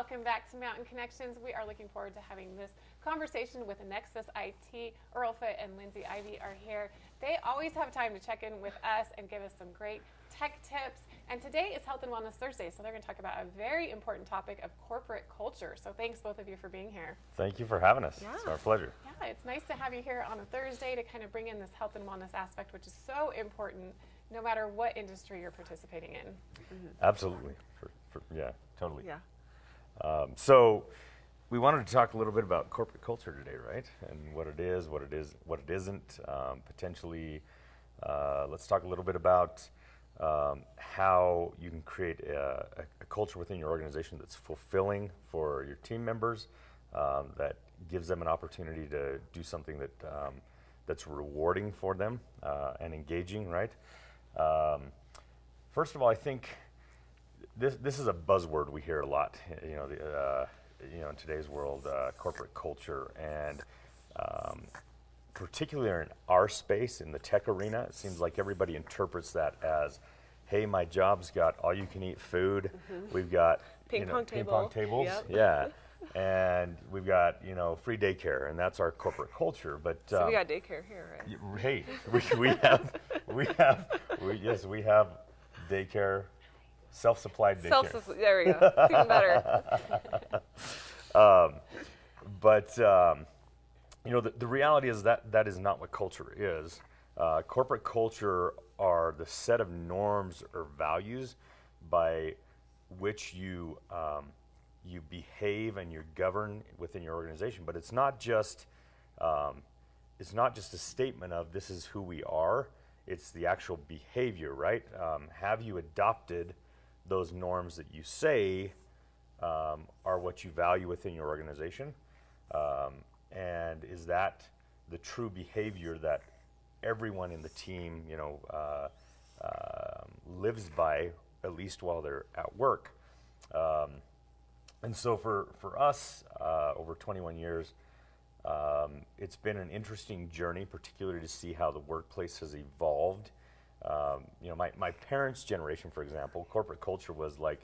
welcome back to Mountain Connections. We are looking forward to having this conversation with Nexus IT. Earl, Foote, and Lindsey, Ivie are here. They always have time to check in with us and give us some great tech tips. And today is Health and Wellness Thursday, so they're going to talk about a very important topic of corporate culture. So thanks, both of you, for being here. Thank you for having us. Yeah. It's our pleasure. Yeah, it's nice to have you here on a Thursday to kind of bring in this health and wellness aspect, which is so important no matter what industry you're participating in. Mm-hmm. Absolutely. Yeah, totally. Yeah. So we wanted to talk a little bit about corporate culture today, right? And what it is, what it isn't. Potentially, let's talk a little bit about how you can create a culture within your organization that's fulfilling for your team members, that gives them an opportunity to do something that that's rewarding for them and engaging, right? First of all, I think this is a buzzword we hear a lot, in today's world, corporate culture, and particularly in our space, in the tech arena, it seems like everybody interprets that as, hey, my job's got all-you-can-eat food. Mm-hmm. We've got ping pong tables, yep. Yeah, and we've got free daycare, and that's our corporate culture. But so we got daycare here, right? Hey, we have daycare, self-supplied daycare. There we go. It's even better. The reality is that is not what culture is. Corporate culture are the set of norms or values by which you behave and you govern within your organization. But it's not just a statement of this is who we are. It's the actual behavior, right? Have you adopted those norms that you say are what you value within your organization? And is that the true behavior that everyone in the team, lives by, at least while they're at work? And so for us, over 21 years, it's been an interesting journey, particularly to see how the workplace has evolved. My parents' generation, for example, corporate culture was like,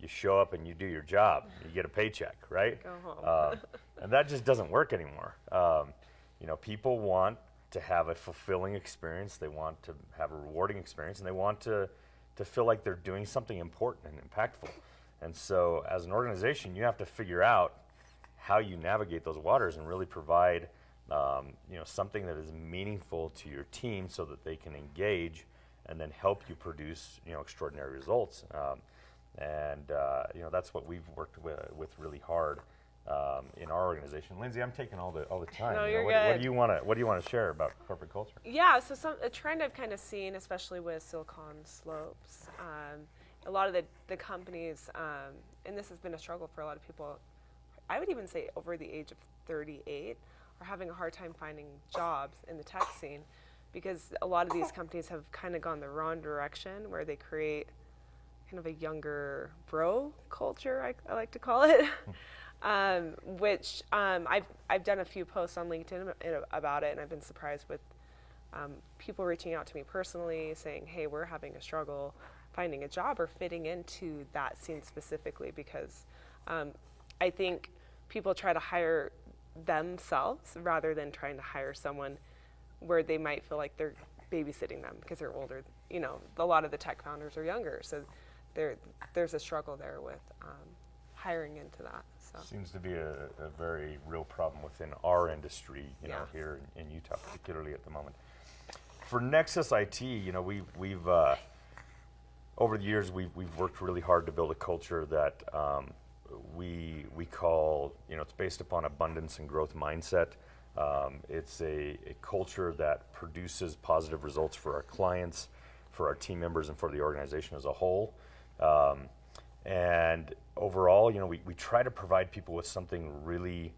you show up and you do your job, you get a paycheck, right? Go home. And that just doesn't work anymore. People want to have a fulfilling experience, they want to have a rewarding experience, and they want to feel like they're doing something important and impactful. And so as an organization, you have to figure out how you navigate those waters and really provide something that is meaningful to your team so that they can engage and then help you produce extraordinary results. That's what we've worked with really hard in our organization. Lindsey, I'm taking all the time. No, you're good. Good. What do you want to share about corporate culture? Yeah, so a trend I've kind of seen, especially with Silicon Slopes, a lot of the companies, and this has been a struggle for a lot of people, I would even say over the age of 38, are having a hard time finding jobs in the tech scene because a lot of these companies have kind of gone the wrong direction where they create kind of a younger bro culture, I like to call it, which I've done a few posts on LinkedIn about it, and I've been surprised with people reaching out to me personally saying, hey, we're having a struggle finding a job or fitting into that scene specifically because I think people try to hire themselves rather than trying to hire someone where they might feel like they're babysitting them because they're older. A lot of the tech founders are younger, so there's a struggle there with hiring into that. So. Seems to be a very real problem within our industry, here in Utah, particularly at the moment. For Nexus IT, we've over the years we've worked really hard to build a culture that we call, it's based upon abundance and growth mindset. It's a culture that produces positive results for our clients, for our team members, and for the organization as a whole. And overall, we try to provide people with something really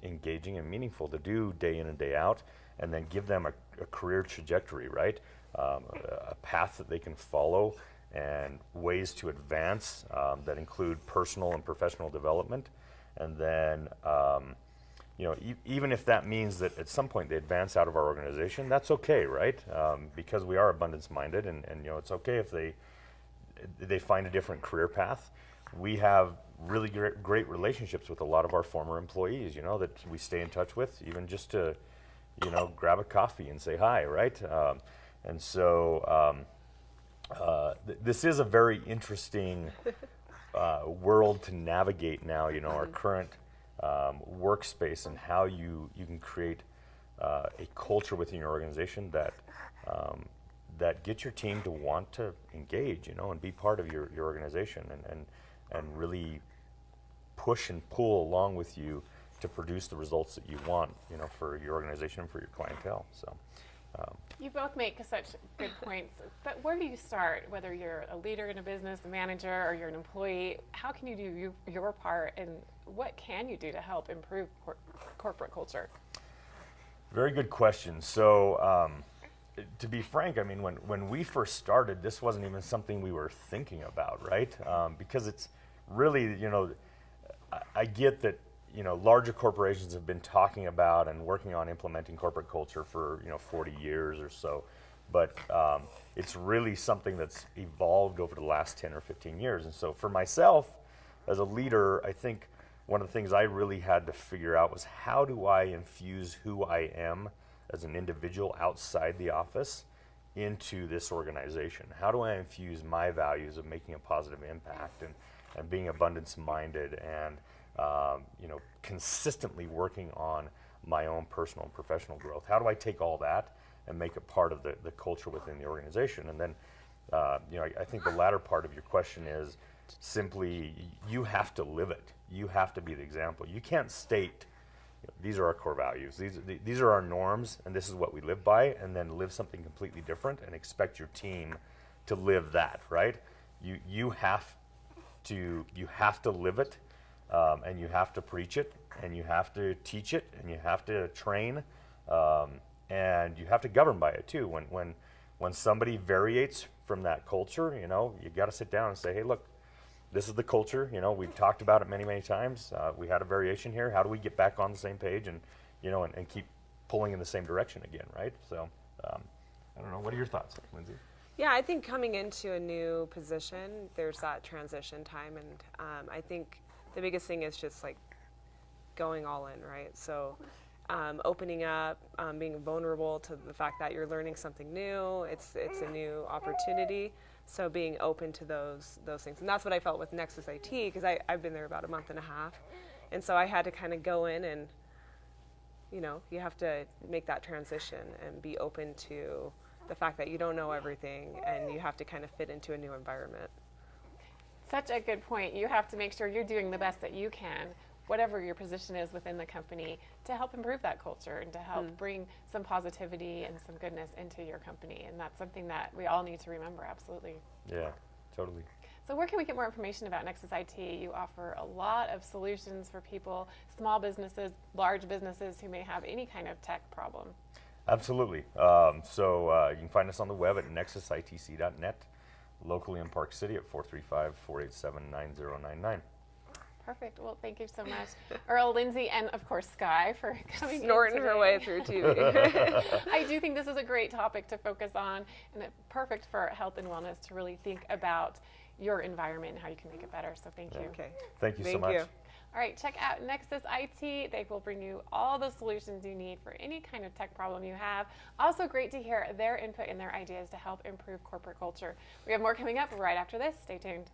engaging and meaningful to do day in and day out, and then give them a career trajectory, right? A path that they can follow and ways to advance that include personal and professional development. And then, even if that means that at some point they advance out of our organization, that's okay, right? Because we are abundance-minded, and it's okay if they find a different career path. we have really great relationships with a lot of our former employees, that we stay in touch with, even just to, grab a coffee and say hi, right? And so this is a very interesting world to navigate now, our current workspace, and how you can create a culture within your organization that gets your team to want to engage, and be part of your organization, and really push and pull along with you to produce the results that you want, for your organization and for your clientele. So. You both make such good points, but where do you start? Whether you're a leader in a business, a manager, or you're an employee, how can you do your part, and what can you do to help improve corporate culture? Very good question. So, to be frank, I mean, when we first started, this wasn't even something we were thinking about, right? Because it's really, I get that, larger corporations have been talking about and working on implementing corporate culture for, 40 years or so. But it's really something that's evolved over the last 10 or 15 years. And so for myself, as a leader, I think one of the things I really had to figure out was, how do I infuse who I am as an individual outside the office into this organization? How do I infuse my values of making a positive impact and being abundance-minded and consistently working on my own personal and professional growth? How do I take all that and make it part of the culture within the organization? And then, I think the latter part of your question is simply, you have to live it. You have to be the example. You can't state, these are our core values, these are our norms, and this is what we live by, and then live something completely different and expect your team to live that, right? You have to live it. And you have to preach it, and you have to teach it, and you have to train, and you have to govern by it too. When somebody variates from that culture, you got to sit down and say, hey, look, this is the culture. We've talked about it many, many times. We had a variation here. How do we get back on the same page and keep pulling in the same direction again, right? So, I don't know. What are your thoughts, Lindsey? Yeah, I think coming into a new position, there's that transition time, and I think the biggest thing is just like going all in, right? So opening up, being vulnerable to the fact that you're learning something new. It's a new opportunity. So being open to those things. And that's what I felt with Nexus IT, because I've been there about a month and a half. And so I had to kind of go in and, you have to make that transition and be open to the fact that you don't know everything, and you have to kind of fit into a new environment. Such a good point. You have to make sure you're doing the best that you can, whatever your position is within the company, to help improve that culture and to help bring some positivity and some goodness into your company. And that's something that we all need to remember, absolutely. Yeah, totally. So where can we get more information about Nexus IT? You offer a lot of solutions for people, small businesses, large businesses who may have any kind of tech problem. Absolutely. So you can find us on the web at nexusitc.net. Locally in Park City at 435-487-9099. Perfect. Well, thank you so much, Earl, Lindsey, and of course Sky for coming snorting her way through TV. I do think this is a great topic to focus on, and it's perfect for health and wellness to really think about your environment and how you can make it better. So thank you. Okay. Thank you so much. All right, check out Nexus IT. They will bring you all the solutions you need for any kind of tech problem you have. Also great to hear their input and their ideas to help improve corporate culture. We have more coming up right after this. Stay tuned.